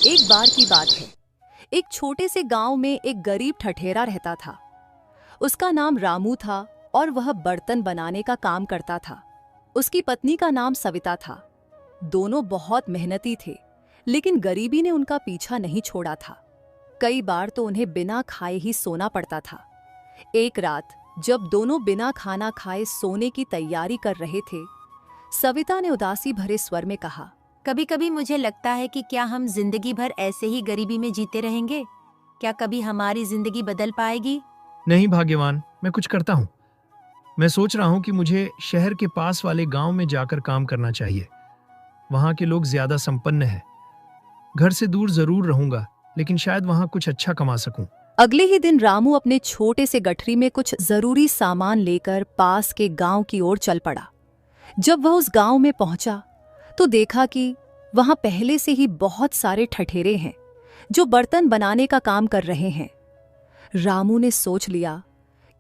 एक बार की बात है, एक छोटे से गांव में एक गरीब ठठेरा रहता था। उसका नाम रामू था और वह बर्तन बनाने का काम करता था। उसकी पत्नी का नाम सविता था। दोनों बहुत मेहनती थे, लेकिन गरीबी ने उनका पीछा नहीं छोड़ा था। कई बार तो उन्हें बिना खाए ही सोना पड़ता था। एक रात जब दोनों बिना खाना खाए सोने की तैयारी कर रहे थे, सविता ने उदासी भरे स्वर में कहा, कभी कभी मुझे लगता है कि क्या हम जिंदगी भर ऐसे ही गरीबी में जीते रहेंगे? क्या कभी हमारी जिंदगी बदल पाएगी? नहीं भाग्यवान, मैं कुछ करता हूँ। मैं सोच रहा हूँ कि मुझे शहर के पास वाले गांव में जाकर काम करना चाहिए। वहां के लोग ज्यादा संपन्न हैं। घर से दूर जरूर रहूंगा, लेकिन शायद वहां कुछ अच्छा कमा सकूं। अगले ही दिन रामू अपने छोटे से गठरी में कुछ जरूरी सामान लेकर पास के गांव की ओर चल पड़ा। जब वह उस गांव में पहुंचा तो देखा कि वहां पहले से ही बहुत सारे ठठेरे हैं जो बर्तन बनाने का काम कर रहे हैं। रामू ने सोच लिया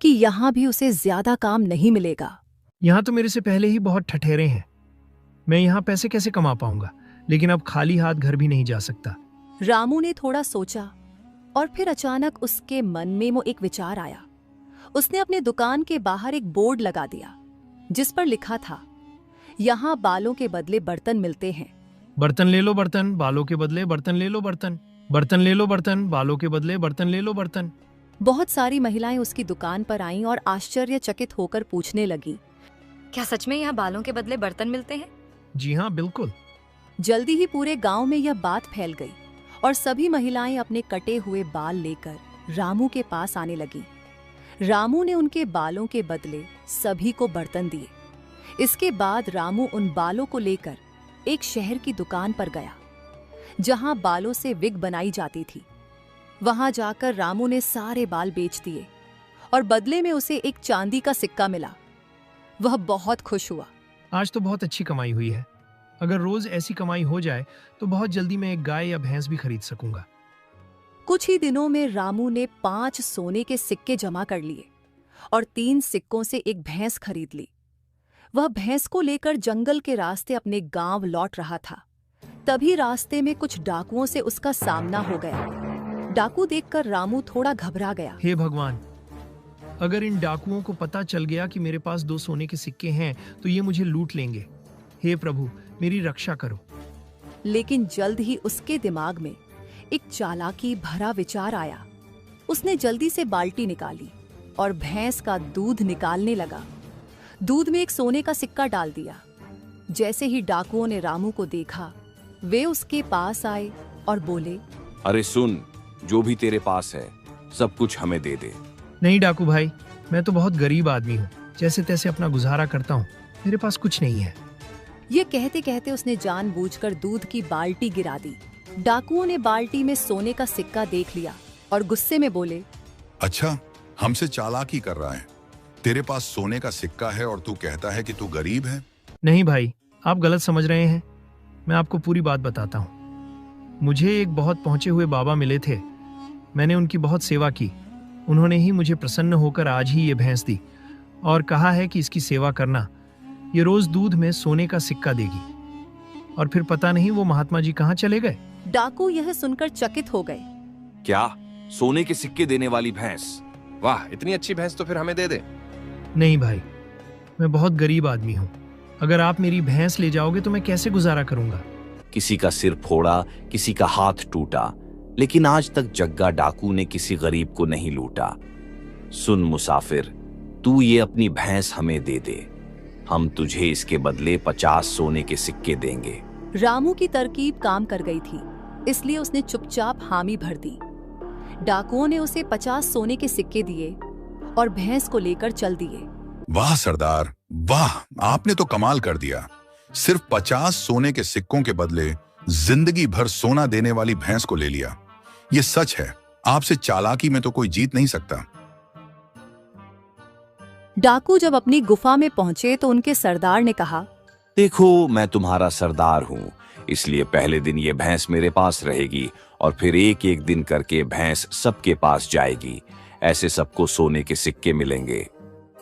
कि यहां भी उसे ज्यादा काम नहीं मिलेगा। यहाँ तो मेरे से पहले ही बहुत ठठेरे हैं। मैं यहाँ पैसे कैसे कमा पाऊंगा? लेकिन अब खाली हाथ घर भी नहीं जा सकता। रामू ने थोड़ा सोचा और फिर अचानक उसके मन में वो एक विचार आया। उसने अपने दुकान के बाहर एक बोर्ड लगा दिया जिस पर लिखा था, यहाँ बालों के बदले बर्तन मिलते हैं। बर्तन ले लो बर्तन, बालों के बदले बर्तन ले लो बर्तन। बर्तन ले लो बर्तन, बालों के बदले बर्तन ले लो बर्तन। बहुत सारी महिलाएं उसकी दुकान पर आईं और आश्चर्यचकित होकर पूछने लगी, क्या सच में यहाँ बालों के बदले बर्तन मिलते हैं? जी हाँ, बिल्कुल। जल्दी ही पूरे गांव में यह बात फैल गई और सभी महिलाएं अपने कटे हुए बाल लेकर रामू के पास आने लगी। रामू ने उनके बालों के बदले सभी को बर्तन दिए। इसके बाद रामू उन बालों को लेकर एक शहर की दुकान पर गया जहां बालों से विग बनाई जाती थी। वहां जाकर रामू ने सारे बाल बेच दिए और बदले में उसे एक चांदी का सिक्का मिला। वह बहुत खुश हुआ। आज तो बहुत अच्छी कमाई हुई है। अगर रोज ऐसी कमाई हो जाए तो बहुत जल्दी मैं एक गाय या भैंस भी खरीद सकूंगा। कुछ ही दिनों में रामू ने 5 सोने के सिक्के जमा कर लिए और 3 सिक्कों से एक भैंस खरीद ली। वह भैंस को लेकर जंगल के रास्ते अपने गांव लौट रहा था। तभी रास्ते में कुछ डाकुओं से उसका सामना हो गया। डाकू देखकर रामू थोड़ा घबरा गया। हे भगवान, अगर इन डाकुओं को पता चल गया कि मेरे पास 2 सोने के सिक्के हैं तो ये मुझे लूट लेंगे। हे प्रभु, मेरी रक्षा करो। लेकिन जल्द ही उसके दिमाग में एक चालाकी भरा विचार आया। उसने जल्दी से बाल्टी निकाली और भैंस का दूध निकालने लगा। दूध में एक सोने का सिक्का डाल दिया। जैसे ही डाकुओं ने रामू को देखा, वे उसके पास आए और बोले, अरे सुन, जो भी तेरे पास है सब कुछ हमें दे दे। नहीं डाकू भाई, मैं तो बहुत गरीब आदमी हूँ। जैसे तैसे अपना गुजारा करता हूँ। मेरे पास कुछ नहीं है। ये कहते कहते उसने जानबूझकर दूध की बाल्टी गिरा दी। डाकुओं ने बाल्टी में सोने का सिक्का देख लिया और गुस्से में बोले, अच्छा, हमसे चालाकी कर रहा है। तेरे पास सोने का सिक्का है और तू कहता है कि तू गरीब है। नहीं भाई, आप गलत समझ रहे हैं। मैं आपको पूरी बात बताता हूँ। मुझे एक बहुत पहुंचे हुए बाबा मिले थे। मैंने उनकी बहुत सेवा की। उन्होंने ही मुझे प्रसन्न होकर आज ही ये भैंस दी और कहा है कि इसकी सेवा करना। ये रोज दूध में सोने का सिक्का देगी। और फिर पता नहीं वो महात्मा जी कहाँ चले गए। डाकू यह सुनकर चकित हो गए। क्या? सोने के सिक्के देने वाली भैंस? वाह, इतनी अच्छी भैंस तो फिर हमें दे दे। नहीं भाई, मैं बहुत गरीब आदमी हूँ। अगर आप मेरी भैंस ले जाओगे तो मैं कैसे गुजारा करूंगा? किसी का सिर फोड़ा, किसी का हाथ टूटा, लेकिन आज तक जग्गा डाकू ने किसी गरीब को नहीं लूटा। सुन मुसाफिर, तू ये अपनी भैंस हमें दे दे। हम तुझे इसके बदले 50 सोने के सिक्के देंगे। रामू की तरकीब काम कर गई थी, इसलिए उसने चुपचाप हामी भर दी। डाकुओं ने उसे 50 सोने के सिक्के दिए और भैंस को लेकर चल दिए। वाह सरदार, वाह, आपने तो कमाल कर दिया। सिर्फ 50 सोने के सिक्कों के बदले जिंदगी भर सोना देने वाली भैंस को ले लिया। ये सच है, आपसे चालाकी में तो कोई जीत नहीं सकता। डाकू जब अपनी गुफा में पहुंचे तो उनके सरदार ने कहा, देखो, मैं तुम्हारा सरदार हूँ, इसलिए पहले दिन ये भैंस मेरे पास रहेगी और फिर एक एक दिन करके भैंस सबके पास जाएगी। ऐसे सबको सोने के सिक्के मिलेंगे।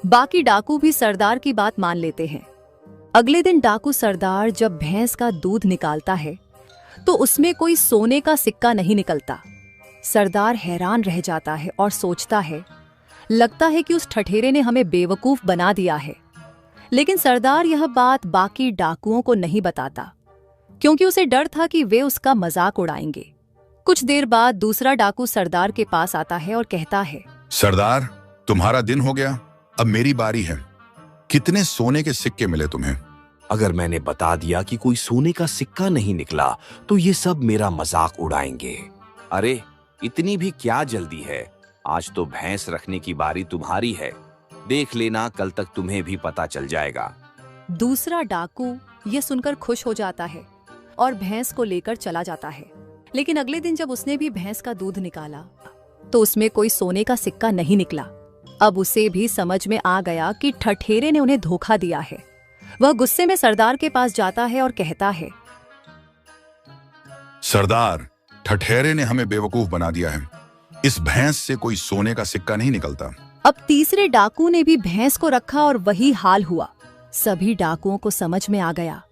बाकी डाकू भी सरदार की बात मान लेते हैं। अगले दिन डाकू सरदार जब भैंस का दूध निकालता है तो उसमें कोई सोने का सिक्का नहीं निकलता। सरदार हैरान रह जाता है और सोचता है, लगता है कि उस ठठेरे ने हमें बेवकूफ बना दिया है। लेकिन सरदार यह बात बाकी डाकुओं को नहीं बताता, क्योंकि उसे डर था कि वे उसका मजाक उड़ाएंगे। कुछ देर बाद दूसरा डाकू सरदार के पास आता है और कहता है, सरदार, तुम्हारा दिन हो गया, अब मेरी बारी है। कितने सोने के सिक्के मिले तुम्हें? अगर मैंने बता दिया कि कोई सोने का सिक्का नहीं निकला तो ये सब मेरा मजाक उड़ाएंगे। अरे इतनी भी क्या जल्दी है, आज तो भैंस रखने की बारी तुम्हारी है। देख लेना, कल तक तुम्हें भी पता चल जाएगा। दूसरा डाकू ये सुनकर खुश हो जाता है और भैंस को लेकर चला जाता है। लेकिन अगले दिन जब उसने भी भैंस का दूध निकाला तो उसमें कोई सोने का सिक्का नहीं निकला। अब उसे भी समझ में आ गया कि ठठेरे ने उन्हें धोखा दिया है। वह गुस्से में सरदार के पास जाता है और कहता है, सरदार, ठठेरे ने हमें बेवकूफ बना दिया है। इस भैंस से कोई सोने का सिक्का नहीं निकलता। अब तीसरे डाकू ने भी भैंस को रखा और वही हाल हुआ। सभी डाकुओं को समझ में आ गया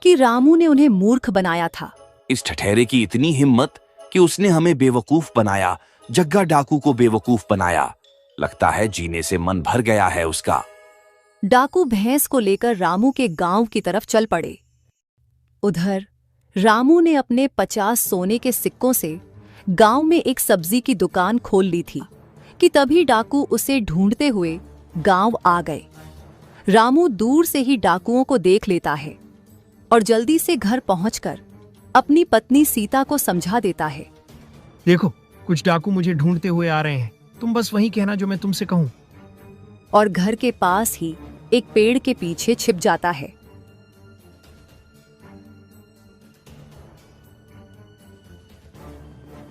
कि रामू ने उन्हें मूर्ख बनाया था। इस ठठेरे की इतनी हिम्मत कि उसने हमें बेवकूफ बनाया, जग्गा डाकू को बेवकूफ बनाया। लगता है जीने से मन भर गया है उसका। डाकू भैंस को लेकर रामू के गांव की तरफ चल पड़े। उधर रामू ने अपने 50 सोने के सिक्कों से गांव में एक सब्जी की दुकान खोल ली थी कि तभी डाकू उसे ढूंढते हुए गांव आ गए। रामू दूर से ही डाकुओं को देख लेता है और जल्दी से घर पहुंचकर अपनी पत्नी सीता को समझा देता है। देखो, कुछ डाकू मुझे ढूंढते हुए आ रहे हैं, तुम बस वही कहना जो मैं तुमसे कहूं। और घर के पास ही एक पेड़ के पीछे छिप जाता है।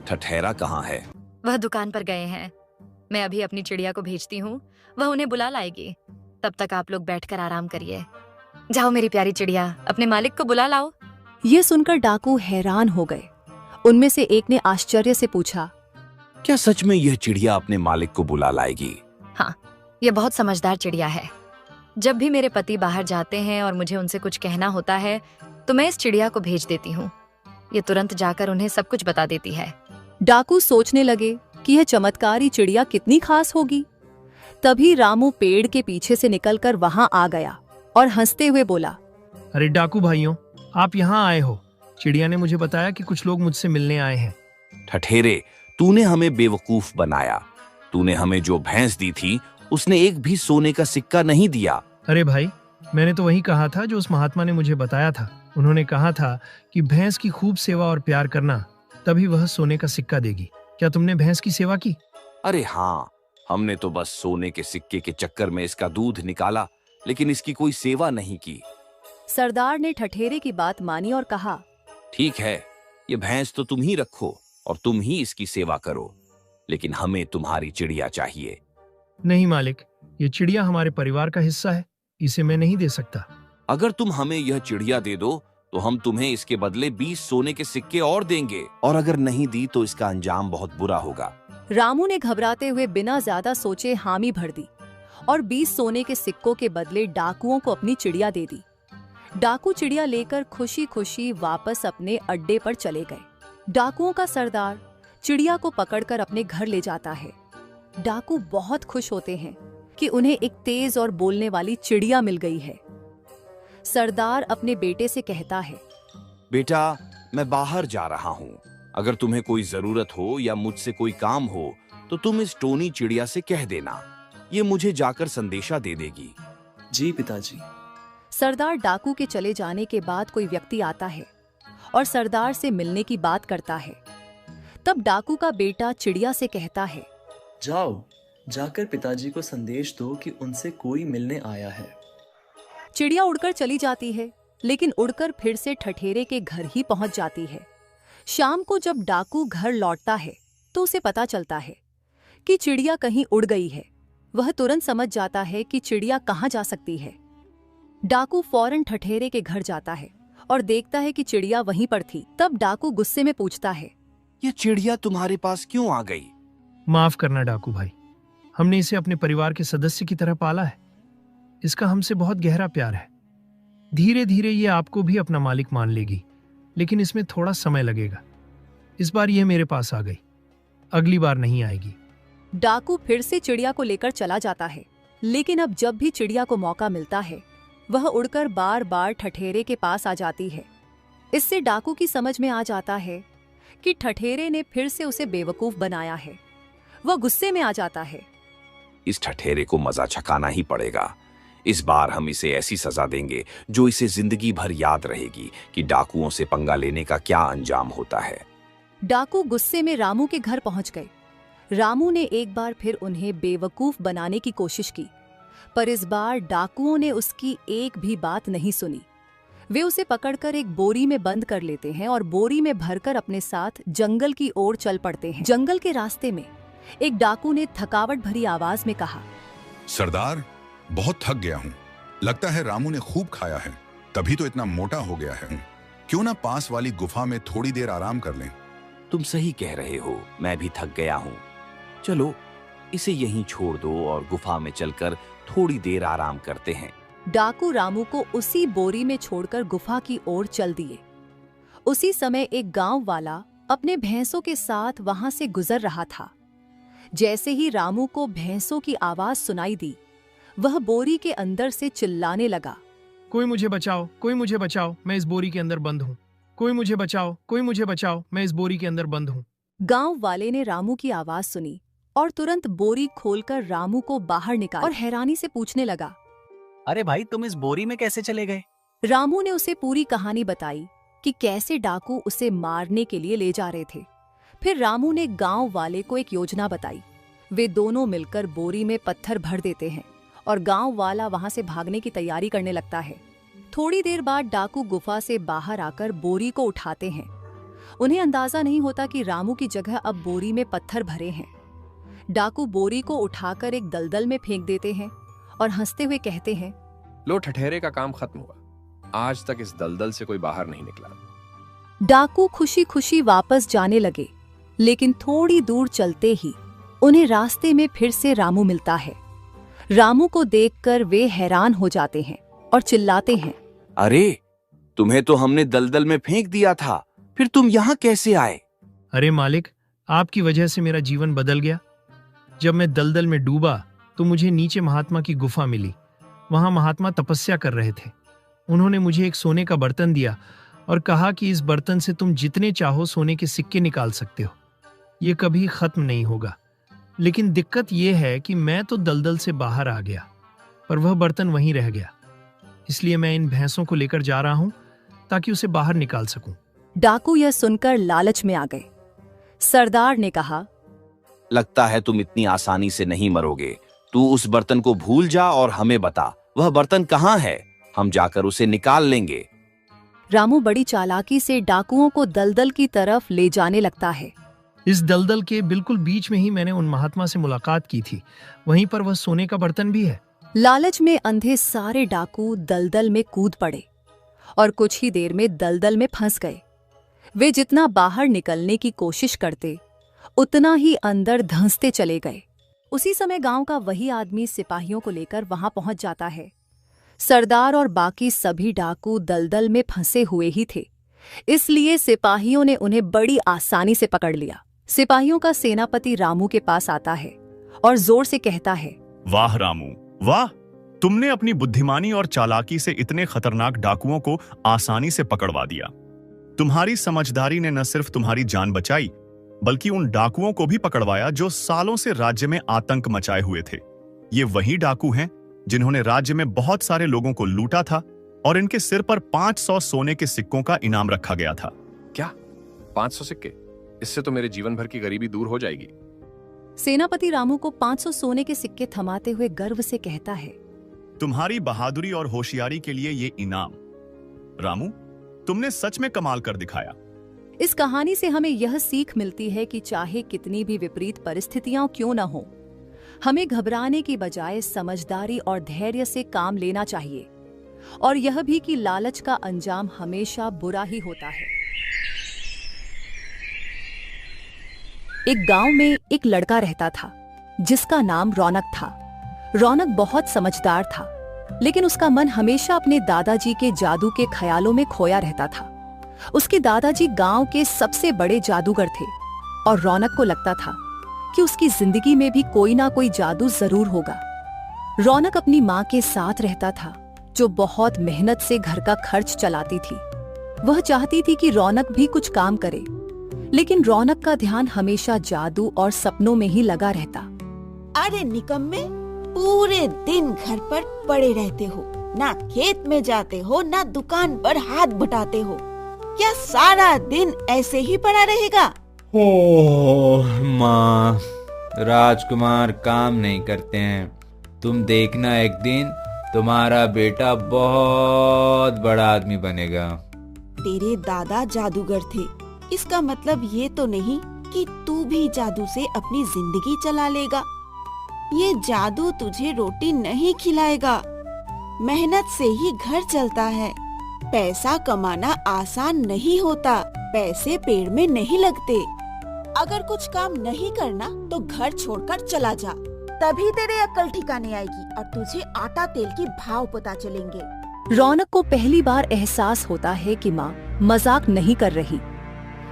ठठेरा कहाँ है? वह दुकान पर गए हैं। मैं अभी अपनी चिड़िया को भेजती हूँ, वह उन्हें बुला लाएगी। तब तक आप लोग बैठकर आराम करिए। जाओ मेरी प्यारी चिड़िया, अपने मालिक को बुला लाओ। ये सुनकर डाकू हैरान हो गए। उनमें से एक ने आश्चर्य से पूछा, क्या सच में यह चिड़िया अपने मालिक को बुला लाएगी? हाँ, यह बहुत समझदार चिड़िया है। जब भी मेरे पति बाहर जाते हैं और मुझे उनसे कुछ कहना होता है तो मैं इस चिड़िया को भेज देती हूँ। ये तुरंत जाकर उन्हें सब कुछ बता देती है। डाकू सोचने लगे कि यह चमत्कारी चिड़िया कितनी खास होगी। तभी रामू पेड़ के पीछे से निकलकर वहां आ गया और हंसते हुए बोला, अरे डाकू भाइयों, आप यहाँ आए हो। चिड़िया ने मुझे बताया कि कुछ लोग मुझसे मिलने आए हैं। ठठेरे, तूने हमें बेवकूफ बनाया। तूने हमें जो भैंस दी थी उसने एक भी सोने का सिक्का नहीं दिया। अरे भाई, मैंने तो वही कहा था जो उस महात्मा ने मुझे बताया था। उन्होंने कहा था कि भैंस की खूब सेवा और प्यार करना, तभी वह सोने का सिक्का देगी। क्या तुमने भैंस की सेवा की? अरे हाँ, हमने तो बस सोने के सिक्के के चक्कर में इसका दूध निकाला, लेकिन इसकी कोई सेवा नहीं की। सरदार ने ठठेरे की बात मानी और कहा, ठीक है, ये भैंस तो तुम ही रखो और तुम ही इसकी सेवा करो, लेकिन हमें तुम्हारी चिड़िया चाहिए। नहीं मालिक, ये चिड़िया हमारे परिवार का हिस्सा है, इसे मैं नहीं दे सकता। अगर तुम हमें यह चिड़िया दे दो तो हम तुम्हें इसके बदले 20 सोने के सिक्के और देंगे, और अगर नहीं दी तो इसका अंजाम बहुत बुरा होगा। रामू ने घबराते हुए बिना ज्यादा सोचे हामी भर दी और 20 सोने के सिक्कों के बदले डाकुओं को अपनी चिड़िया दे दी। डाकू चिड़िया लेकर खुशी खुशी वापस अपने अड्डे पर चले गए। डाकुओं का सरदार चिड़िया को पकड़कर अपने घर ले जाता है। डाकू बहुत खुश होते हैं कि उन्हें एक तेज और बोलने वाली चिड़िया मिल गई है। सरदार अपने बेटे से कहता है, बेटा, मैं बाहर जा रहा हूँ। अगर तुम्हें कोई जरूरत हो या मुझसे कोई काम हो तो तुम इस टोनी चिड़िया से कह देना, ये मुझे जाकर संदेशा दे देगी। जी पिताजी। सरदार डाकू के चले जाने के बाद कोई व्यक्ति आता है और सरदार से मिलने की बात करता है। तब डाकू का बेटा चिड़िया से कहता है, जाओ, जाकर पिताजी को संदेश दो कि उनसे कोई मिलने आया है। चिड़िया उड़कर चली जाती है, लेकिन उड़कर फिर से ठठेरे के घर ही पहुंच जाती है। शाम को जब डाकू घर लौटता है तो उसे पता चलता है कि चिड़िया कहीं उड़ गई है। वह तुरंत समझ जाता है कि चिड़िया कहाँ जा सकती है। डाकू फौरन ठठेरे के घर जाता है और देखता है कि चिड़िया वहीं पर थी। तब डाकू गुस्से में पूछता है, ये चिड़िया तुम्हारे पास क्यों आ गई? माफ करना डाकू भाई, हमने इसे अपने परिवार के सदस्य की तरह पाला है। इसका हमसे बहुत गहरा प्यार है। धीरे धीरे ये आपको भी अपना मालिक मान लेगी, लेकिन इसमें थोड़ा समय लगेगा। इस बार ये मेरे पास आ गई, अगली बार नहीं आएगी। डाकू फिर से चिड़िया को लेकर चला जाता है, लेकिन अब जब भी चिड़िया को मौका मिलता है वह उड़कर बार बार ठठेरे के पास आ जाती है। इससे डाकू की समझ में आ जाता है कि ठठेरे ने फिर से उसे बेवकूफ बनाया है। वह गुस्से में आ जाता है। इस ठठेरे को मजा चखाना ही पड़ेगा। इस बार हम इसे ऐसी सजा देंगे जो इसे जिंदगी भर याद रहेगी कि डाकुओं से पंगा लेने का क्या अंजाम होता है। डाकू गुस्से में रामू के घर पहुंच गए। रामू ने एक बार फिर उन्हें बेवकूफ बनाने की कोशिश की, पर इस बार डाकुओं ने उसकी एक भी बात नहीं सुनी। वे उसे पकड़कर एक बोरी में बंद कर लेते हैं और बोरी में भरकर अपने साथ जंगल की ओर चल पड़ते हैं। जंगल के रास्ते में एक डाकू ने थकावट भरी आवाज में कहा, सरदार, बहुत थक गया हूँ। लगता है रामू ने खूब खाया है, तभी तो इतना मोटा हो गया है। क्यों ना पास वाली गुफा में थोड़ी देर आराम कर लें। तुम सही कह रहे हो, मैं भी थक गया हूँ। चलो इसे यहीं छोड़ दो और गुफा में चलकर थोड़ी देर आराम करते हैं। डाकू रामू को उसी बोरी में छोड़कर गुफा की ओर चल दिए। उसी समय एक गांव वाला अपने भैंसों के साथ वहां से गुजर रहा था। जैसे ही रामू को भैंसों की आवाज सुनाई दी, वह बोरी के अंदर से चिल्लाने लगा, कोई मुझे बचाओ, कोई मुझे बचाओ, मैं इस बोरी के अंदर बंद हूँ। कोई मुझे बचाओ, कोई मुझे बचाओ, मैं इस बोरी के अंदर बंद हूँ। गांव वाले ने रामू की आवाज सुनी और तुरंत बोरी खोलकर रामू को बाहर निकाला और हैरानी से पूछने लगा, अरे भाई, तुम इस बोरी में कैसे चले गए? रामू ने उसे पूरी कहानी बताई कि कैसे डाकू उसे मारने के लिए ले जा रहे थे। फिर रामू ने गांव वाले को एक योजना बताई। वे दोनों मिलकर बोरी में पत्थर भर देते हैं और गांव वाला वहां से भागने की तैयारी करने लगता है। थोड़ी देर बाद डाकू गुफा से बाहर आकर बोरी को उठाते हैं। उन्हें अंदाजा नहीं होता कि रामू की जगह अब बोरी में पत्थर भरे हैं। डाकू बोरी को उठाकर एक दलदल में फेंक देते हैं और हंसते हुए कहते हैं, लो, ठठेरे का काम खत्म हुआ। आज तक इस दलदल से कोई बाहर नहीं निकला। डाकू खुशी खुशी वापस जाने लगे, लेकिन थोड़ी दूर चलते ही उन्हें रास्ते में फिर से रामू मिलता है। रामू को देखकर वे हैरान हो जाते हैं और चिल्लाते हैं, अरे, तुम्हें तो हमने दलदल में फेंक दिया था, फिर तुम यहाँ कैसे आए? अरे मालिक, आपकी वजह से मेरा जीवन बदल गया। जब मैं दलदल में डूबा तो मुझे नीचे महात्मा की गुफा मिली। वहां महात्मा तपस्या कर रहे थे। उन्होंने मुझे एक सोने का बर्तन दिया और कहा कि इस बर्तन से तुम जितने चाहो सोने के सिक्के निकाल सकते हो। ये कभी खत्म नहीं होगा। लेकिन दिक्कत यह है कि मैं तो दलदल से बाहर आ गया, पर वह बर्तन वहीं रह गया। इसलिए मैं इन भैंसों को लेकर जा रहा हूं ताकि उसे बाहर निकाल सकूं। डाकू यह सुनकर लालच में आ गए। सरदार ने कहा, लगता है तुम इतनी आसानी से नहीं मरोगे। तू उस बर्तन को भूल जा और हमें बता, वह बर्तन कहाँ है? हम जाकर उसे निकाल लेंगे। रामू बड़ी चालाकी से डाकुओं को दलदल की तरफ ले जाने लगता है। इस दलदल के बिल्कुल बीच में ही मैंने उन महात्मा से मुलाकात की थी। वहीं पर वह सोने का बर्तन भी है। लालच में अंधे सारे डाकू दलदल में कूद पड़े और कुछ ही देर में दलदल में फंस गए। वे जितना बाहर निकलने की कोशिश करते, उतना ही अंदर धंसते चले गए। उसी समय गांव का वही आदमी सिपाहियों को लेकर वहां पहुंच जाता है। सरदार और बाकी सभी डाकू दलदल में फंसे हुए ही थे, इसलिए सिपाहियों ने उन्हें बड़ी आसानी से पकड़ लिया। सिपाहियों का सेनापति रामू के पास आता है और जोर से कहता है, वाह रामू, वाह! तुमने अपनी बुद्धिमानी और चालाकी से इतने खतरनाक डाकुओं को आसानी से पकड़वा दिया। तुम्हारी समझदारी ने न सिर्फ तुम्हारी जान बचाई, बल्कि उन डाकुओं को भी पकड़वाया जो सालों से राज्य में आतंक मचाए हुए थे। ये वही डाकू हैं जिन्होंने राज्य में बहुत सारे लोगों को लूटा था और इनके सिर पर 500 सोने के सिक्कों का इनाम रखा गया था। क्या 500 सिक्के? इससे तो मेरे जीवन भर की गरीबी दूर हो जाएगी। सेनापति रामू को 500 सोने के सिक्के थमाते हुए गर्व से कहता है, तुम्हारी बहादुरी और होशियारी के लिए ये इनाम। रामू, तुमने सच में कमाल कर दिखाया। इस कहानी से हमें यह सीख मिलती है कि चाहे कितनी भी विपरीत परिस्थितियां क्यों न हो, हमें घबराने की बजाय समझदारी और धैर्य से काम लेना चाहिए, और यह भी कि लालच का अंजाम हमेशा बुरा ही होता है। एक गांव में एक लड़का रहता था जिसका नाम रौनक था। रौनक बहुत समझदार था। लेकिन उसका मन हमेशा अपने दादाजी के जादू के ख्यालों में खोया रहता था। उसके दादाजी गांव के सबसे बड़े जादूगर थे और रौनक को लगता था कि उसकी जिंदगी में भी कोई ना कोई जादू जरूर होगा। रौनक अपनी माँ के साथ रहता था, जो बहुत मेहनत से घर का खर्च चलाती थी। वह चाहती थी कि रौनक भी कुछ काम करे, लेकिन रौनक का ध्यान हमेशा जादू और सपनों में ही लगा रहता। अरे निकम्मे, पूरे दिन घर पर पड़े रहते हो, ना खेत में जाते हो, ना दुकान पर हाथ बटाते हो। क्या सारा दिन ऐसे ही पड़ा रहेगा? ओह माँ, राजकुमार काम नहीं करते हैं। तुम देखना, एक दिन तुम्हारा बेटा बहुत बड़ा आदमी बनेगा। तेरे दादा जादूगर थे, इसका मतलब ये तो नहीं कि तू भी जादू से अपनी जिंदगी चला लेगा। ये जादू तुझे रोटी नहीं खिलाएगा। मेहनत से ही घर चलता है। पैसा कमाना आसान नहीं होता। पैसे पेड़ में नहीं लगते। अगर कुछ काम नहीं करना तो घर छोड़कर चला जा, तभी तेरे अक्ल ठिकाने आएगी और तुझे आटा तेल की भाव पता चलेंगे। रौनक को पहली एहसास एहसास होता है कि माँ मजाक नहीं कर रही।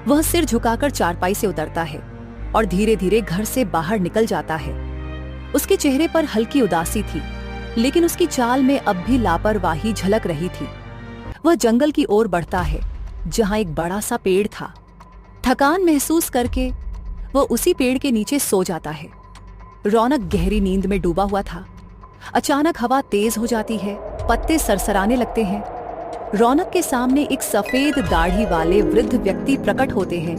वह सिर झुकाकर चारपाई से उतरता है और धीरे धीरे घर से बाहर निकल जाता है। उसके चेहरे पर हल्की उदासी थी, लेकिन उसकी चाल में अब भी लापरवाही झलक रही थी। वह जंगल की ओर बढ़ता है, जहाँ एक बड़ा सा पेड़ था। थकान महसूस करके वह उसी पेड़ के नीचे सो जाता है। रौनक गहरी नींद में डूबा हुआ था। अचानक हवा तेज हो जाती है, पत्ते सरसराने लगते हैं। रौनक के सामने एक सफेद दाढ़ी वाले वृद्ध व्यक्ति प्रकट होते हैं।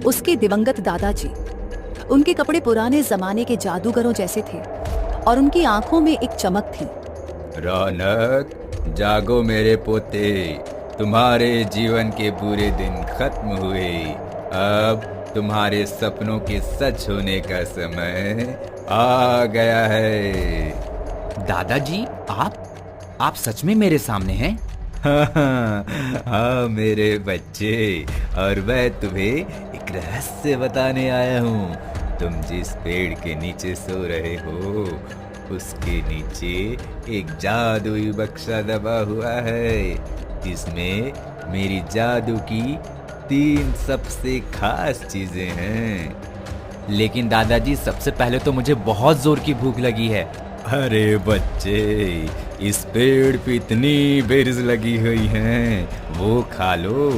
उसके दिवंगत दादाजी। उनके कपड़े पुराने जमाने के जादूगरों जैसे थे और उनकी आंखों में एक चमक थी। रौनक, जागो मेरे पोते, तुम्हारे जीवन के बुरे दिन खत्म हुए। अब तुम्हारे सपनों के सच होने का समय आ गया है। दादाजी, आप सच में मेरे सामने हैं? हाँ मेरे बच्चे, और मैं तुम्हें एक रहस्य बताने आया हूँ। तुम जिस पेड़ के नीचे सो रहे हो, उसके नीचे एक जादुई बक्सा दबा हुआ है, जिसमें मेरी जादू की 3 सबसे खास चीजें हैं। लेकिन दादाजी, सबसे पहले तो मुझे बहुत जोर की भूख लगी है। अरे बच्चे, इस पेड़ पे इतनी बेरीज लगी हुई हैं, वो खा लो।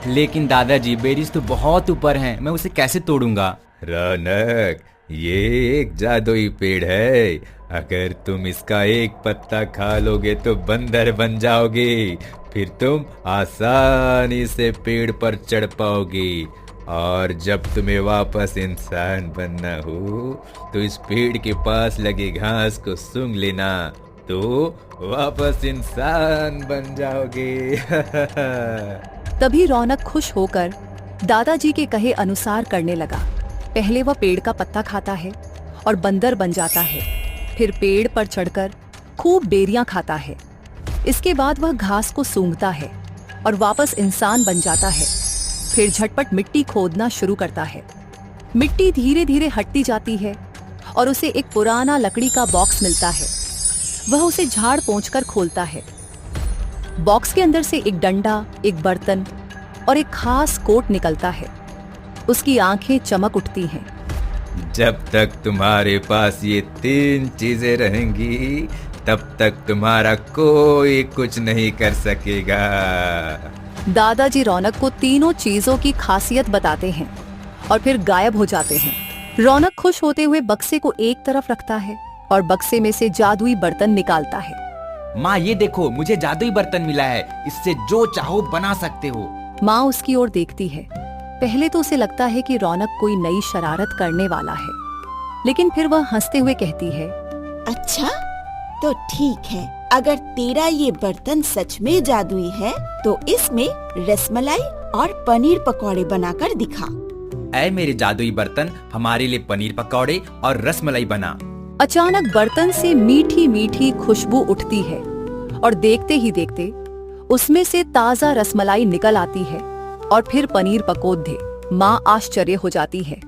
लेकिन दादाजी, बेरीज तो बहुत ऊपर हैं, मैं उसे कैसे तोड़ूंगा? रौनक, ये एक जादुई पेड़ है। अगर तुम इसका एक पत्ता खा लोगे तो बंदर बन जाओगे। फिर तुम आसानी से पेड़ पर चढ़ पाओगे, और जब तुम्हें वापस इंसान बनना हो तो इस पेड़ के पास लगे घास को सूंघ लेना, तो वापस इंसान बन जाओगे। तभी रौनक खुश होकर दादाजी के कहे अनुसार करने लगा। पहले वह पेड़ का पत्ता खाता है और बंदर बन जाता है। फिर पेड़ पर चढ़कर खूब बेरियां खाता है। इसके बाद वह घास को सूंघता है और वापस इंसान बन जाता है। फिर झटपट मिट्टी खोदना शुरू करता है। मिट्टी धीरे धीरे हटती जाती है और उसे एक पुराना लकड़ी का बॉक्स मिलता है। वह उसे झाड़ पोंछकर खोलता है। बॉक्स के अंदर से एक डंडा, एक बर्तन और एक खास कोट निकलता है। उसकी आंखें चमक उठती हैं। जब तक तुम्हारे पास ये 3 चीजें रहेंगी, तब तक तुम्हारा कोई कुछ नहीं कर सकेगा। दादाजी रौनक को तीनों चीजों की खासियत बताते हैं और फिर गायब हो जाते हैं। रौनक खुश होते हुए बक्से को एक तरफ रखता है और बक्से में से जादुई बर्तन निकालता है। माँ, ये देखो, मुझे जादुई बर्तन मिला है। इससे जो चाहो बना सकते हो। माँ उसकी ओर देखती है। पहले तो उसे लगता है कि रौनक कोई नई शरारत करने वाला है, लेकिन फिर वह हंसते हुए कहती है, अच्छा तो ठीक है, अगर तेरा ये बर्तन सच में जादुई है तो इसमें रसमलाई और पनीर पकौड़े बनाकर दिखा। ऐ मेरे जादुई बर्तन, हमारे लिए पनीर पकौड़े और रसमलाई बना। अचानक बर्तन से मीठी मीठी खुशबू उठती है और देखते ही देखते उसमें से ताजा रसमलाई निकल आती है और फिर पनीर पकौड़े। माँ आश्चर्य हो जाती है।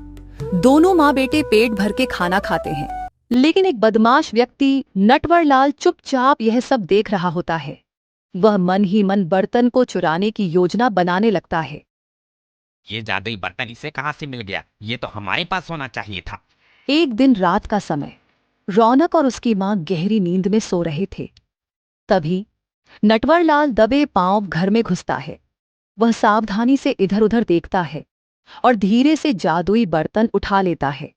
दोनों माँ बेटे पेट भर के खाना खाते हैं। लेकिन एक बदमाश व्यक्ति नटवरलाल चुपचाप यह सब देख रहा होता है। वह मन ही मन बर्तन को चुराने की योजना बनाने लगता है। ये जादुई बर्तन इसे कहाँ से मिल गया? ये तो हमारे पास होना चाहिए था। एक दिन रात का समय, रौनक और उसकी मां गहरी नींद में सो रहे थे। तभी नटवरलाल दबे पांव घर में घुसता है। वह सावधानी से इधर उधर देखता है और धीरे से जादुई बर्तन उठा लेता है।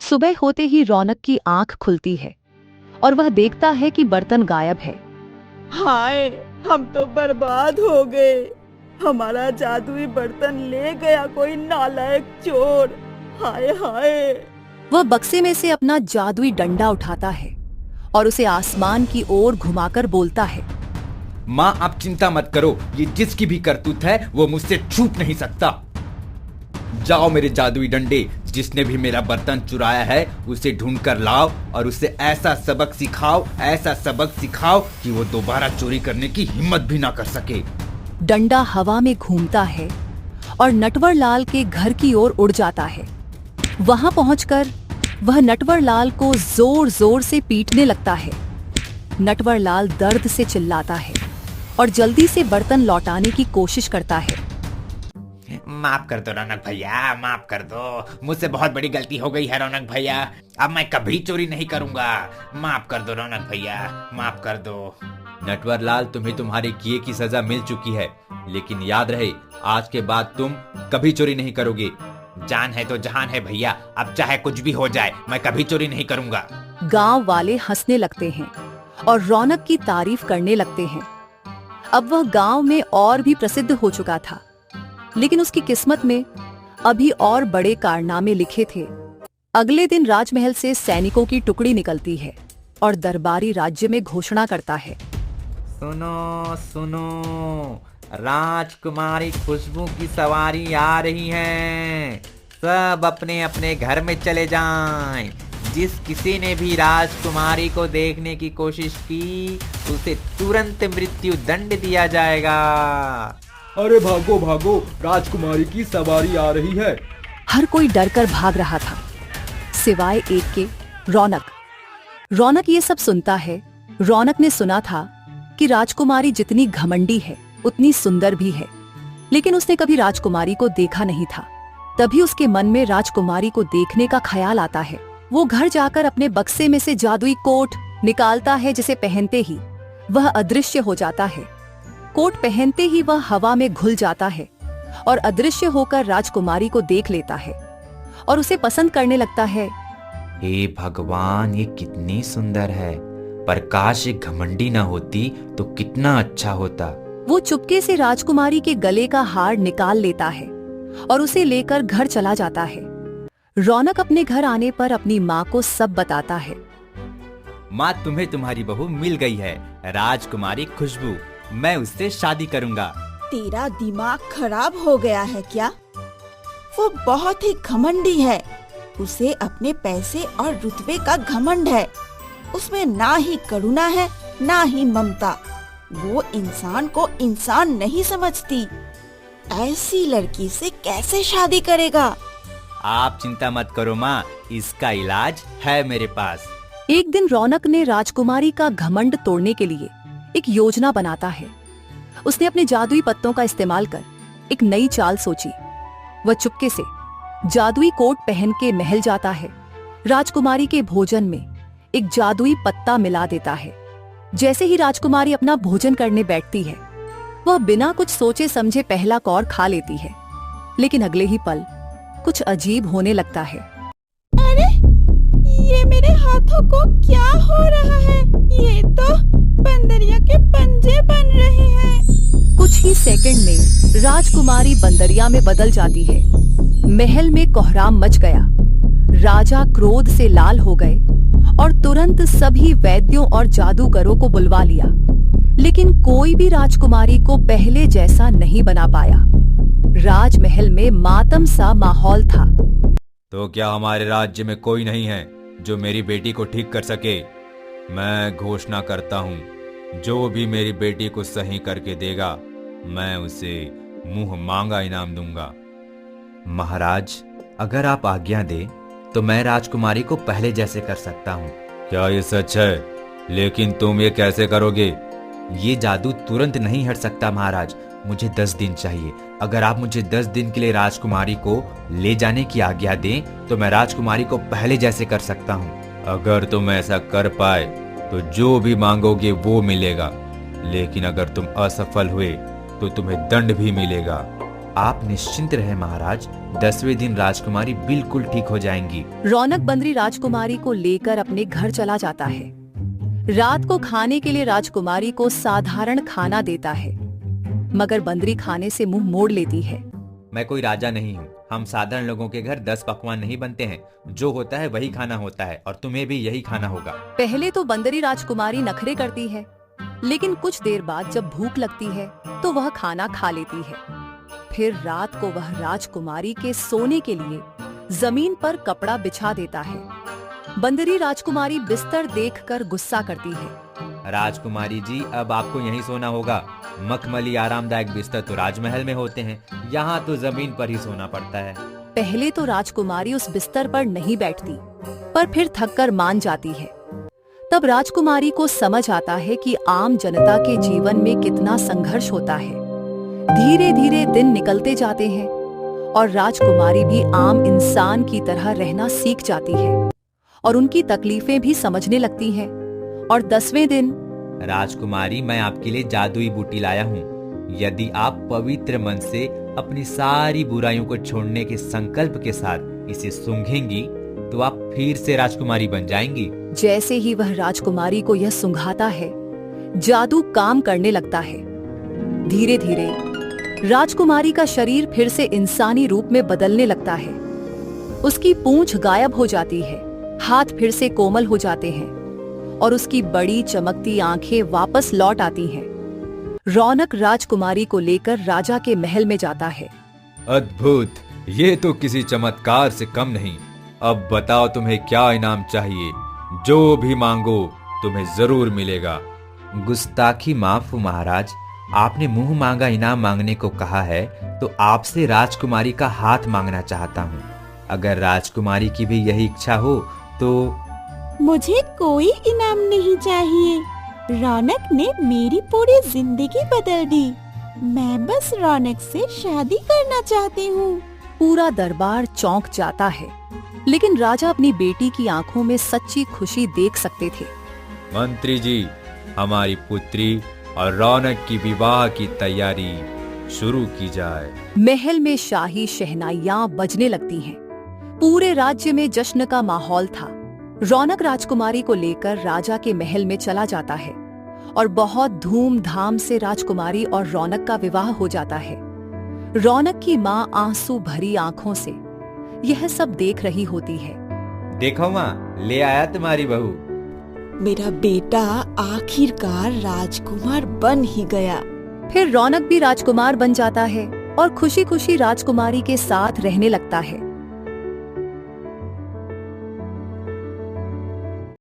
सुबह होते ही रौनक की आंख खुलती है और वह देखता है कि बर्तन गायब है। हाय, हम तो बर्बाद हो गए। हमारा जादुई बर्तन ले गया कोई नालायक चोर। हाय हाय। वह बक्से में से अपना जादुई डंडा उठाता है और उसे आसमान की ओर घुमाकर बोलता है, माँ आप चिंता मत करो, ये जिसकी भी करतूत है वो मुझसे छूट नहीं सकता। जाओ मेरे जादुई डंडे, जिसने भी मेरा बर्तन चुराया है उसे ढूंढ कर लाओ और उसे ऐसा सबक सिखाओ कि वो दोबारा चोरी करने की हिम्मत भी ना कर सके। डंडा हवा में घूमता है और नटवरलाल के घर की ओर उड़ जाता है। वहां पहुंचकर वह नटवरलाल को जोर जोर से पीटने लगता है। नटवरलाल दर्द से चिल्लाता है और जल्दी से बर्तन लौटाने की कोशिश करता है। माफ कर दो रौनक भैया, माफ कर दो। मुझसे बहुत बड़ी गलती हो गई है रौनक भैया। अब मैं कभी चोरी नहीं करूंगा। माफ कर दो रौनक भैया, माफ कर दो। नटवरलाल, तुम्हें तुम्हारे किए की सजा मिल चुकी है, लेकिन याद रहे आज के बाद तुम कभी चोरी नहीं करोगे। जान है तो जहान है भैया, अब चाहे कुछ भी हो जाए मैं कभी चोरी नहीं करूंगा। गांव वाले हंसने लगते हैं और रौनक की तारीफ करने लगते हैं। अब वह गांव में और भी प्रसिद्ध हो चुका था, लेकिन उसकी किस्मत में अभी और बड़े कारनामे लिखे थे। अगले दिन राजमहल से सैनिकों की टुकड़ी निकलती है और दरबारी राज्य में घोषणा करता है, सुनो सुनो, राजकुमारी खुशबू की सवारी आ रही है। सब अपने अपने घर में चले जाएं। जिस किसी ने भी राजकुमारी को देखने की कोशिश की उसे तुरंत मृत्यु दंड दिया जाएगा। अरे भागो भागो, राजकुमारी की सवारी आ रही है। हर कोई डरकर भाग रहा था, सिवाय एक के, रौनक। रौनक ये सब सुनता है। रौनक ने सुना था कि राजकुमारी जितनी घमंडी है उतनी सुंदर भी है, लेकिन उसने कभी राजकुमारी को देखा नहीं था। तभी उसके मन में राजकुमारी को देखने का ख्याल आता है। वो घर जाकर अपने बक्से में से जादुई कोट निकालता है, जिसे पहनते ही वह अदृश्य हो जाता है। कोट पहनते ही वह हवा में घुल जाता है और अदृश्य होकर राजकुमारी को देख लेता है और उसे पसंद करने लगता है। हे भगवान, ये कितनी सुंदर है, पर काश ये घमंडी ना होती तो कितना अच्छा होता। वो चुपके से राजकुमारी के गले का हार निकाल लेता है और उसे लेकर घर चला जाता है। रौनक अपने घर आने पर अपनी माँ को सब बताता है। माँ, तुम्हें तुम्हारी बहू मिल गई है, राजकुमारी खुशबू। मैं उससे शादी करूंगा। तेरा दिमाग खराब हो गया है क्या? वो बहुत ही घमंडी है। उसे अपने पैसे और रुतबे का घमंड है। उसमें ना ही करुणा है ना ही ममता। वो इंसान को इंसान नहीं समझती। ऐसी लड़की से कैसे शादी करेगा? आप चिंता मत करो माँ, इसका इलाज है मेरे पास। एक दिन रौनक ने राजकुमारी का घमंड तोड़ने के लिए एक योजना बनाता है। उसने अपने जादुई पत्तों का इस्तेमाल कर एक नई चाल सोची। वह चुपके से जादुई कोट पहन के महल जाता है। राजकुमारी के भोजन में एक जादुई पत्ता मिला देता है। जैसे ही राजकुमारी अपना भोजन करने बैठती है, वह बिना कुछ सोचे समझे पहला कौर खा लेती है, लेकिन अगले ही पल कुछ अजीब होने लगता है। अरे, ये मेरे हाथों को क्या हो रहा है? ये तो बंदरिया के पंजे बन रहे हैं। कुछ ही सेकंड में राजकुमारी बंदरिया में बदल जाती है। महल में कोहराम मच गया। राजा क्रोध से लाल हो गए और तुरंत सभी वैद्यों और जादूगरों को बुलवा लिया, लेकिन कोई भी राजकुमारी को पहले जैसा नहीं बना पाया। राजमहल में मातम सा माहौल था। तो क्या हमारे राज्य में कोई नहीं है जो मेरी बेटी को ठीक कर सके? मैं घोषणा करता हूँ, जो भी मेरी बेटी को सही करके देगा मैं उसे मुंह मांगा इनाम दूंगा। महाराज, अगर आप आज्ञा दे तो मैं राजकुमारी को पहले जैसे कर सकता हूँ। क्या ये सच है? लेकिन तुम ये कैसे करोगे? ये जादू तुरंत नहीं हट सकता महाराज, मुझे 10 दिन चाहिए। अगर आप मुझे 10 दिन के लिए राजकुमारी को ले जाने की आज्ञा दें तो मैं राजकुमारी को पहले जैसे कर सकता हूँ। अगर तुम ऐसा कर पाए तो जो भी मांगोगे वो मिलेगा, लेकिन अगर तुम असफल हुए तो तुम्हें दंड भी मिलेगा। आप निश्चिंत रहे महाराज, 10वें दिन राजकुमारी बिल्कुल ठीक हो जाएंगी। रौनक बंदरी राजकुमारी को लेकर अपने घर चला जाता है। रात को खाने के लिए राजकुमारी को साधारण खाना देता है, मगर बंदरी खाने से मुंह मोड़ लेती है। मैं कोई राजा नहीं हूँ, हम साधारण लोगों के घर 10 पकवान नहीं बनते हैं। जो होता है वही खाना होता है और तुम्हें भी यही खाना होगा। पहले तो बंदरी राजकुमारी नखरे करती है, लेकिन कुछ देर बाद जब भूख लगती है तो वह खाना खा लेती है। फिर रात को वह राजकुमारी के सोने के लिए जमीन पर कपड़ा बिछा देता है। बंदरी राजकुमारी बिस्तर देखकर गुस्सा करती है। राजकुमारी जी, अब आपको यहीं सोना होगा। मखमली आरामदायक बिस्तर तो राजमहल में होते हैं, यहाँ तो जमीन पर ही सोना पड़ता है। पहले तो राजकुमारी उस बिस्तर पर नहीं बैठती, पर फिर थककर मान जाती है। तब राजकुमारी को समझ आता है कि आम जनता के जीवन में कितना संघर्ष होता है। धीरे धीरे दिन निकलते जाते हैं और राजकुमारी भी आम इंसान की तरह रहना सीख जाती है और उनकी तकलीफें भी समझने लगती हैं। और 10वें दिन, राजकुमारी, मैं आपके लिए जादुई बूटी लाया हूँ। यदि आप पवित्र मन से अपनी सारी बुराइयों को छोड़ने के संकल्प के साथ इसे सूंघेंगी तो आप फिर से राजकुमारी बन जाएंगी। जैसे ही वह राजकुमारी को यह सूंघाता है, जादू काम करने लगता है। धीरे धीरे राजकुमारी का शरीर फिर से इंसानी रूप में बदलने लगता है। उसकी पूंछ गायब हो जाती है, हाथ फिर से कोमल हो जाते हैं और उसकी बड़ी चमकती आंखें वापस लौट आती हैं। रौनक राजकुमारी को लेकर राजा के महल में जाता है। अद्भुत, ये तो किसी चमत्कार से कम नहीं। अब बताओ तुम्हें क्या इनाम चाहिए? जो भी मांगो तुम्हें जरूर मिलेगा। गुस्ताखी माफ महाराज, आपने मुंह मांगा इनाम मांगने को कहा है तो आपसे राजकुमारी का हाथ मांगना चाहता हूँ। अगर राजकुमारी की भी यही इच्छा हो तो। मुझे कोई इनाम नहीं चाहिए। रौनक ने मेरी पूरी जिंदगी बदल दी। मैं बस रौनक से शादी करना चाहती हूँ। पूरा दरबार चौंक जाता है, लेकिन राजा अपनी बेटी की आंखों में सच्ची खुशी देख सकते थे। मंत्री जी, हमारी पुत्री और रौनक की विवाह की तैयारी शुरू की जाए। महल में शाही शहनाइयां बजने लगती हैं। पूरे राज्य में जश्न का माहौल था। रौनक राजकुमारी को लेकर राजा के महल में चला जाता है और बहुत धूमधाम से राजकुमारी और रौनक का विवाह हो जाता है। रौनक की माँ आंसू भरी आंखों से यह सब देख रही होती है। देखो माँ, ले आया तुम्हारी बहू। मेरा बेटा आखिरकार राजकुमार बन ही गया। फिर रौनक भी राजकुमार बन जाता है और खुशी खुशी राजकुमारी के साथ रहने लगता है।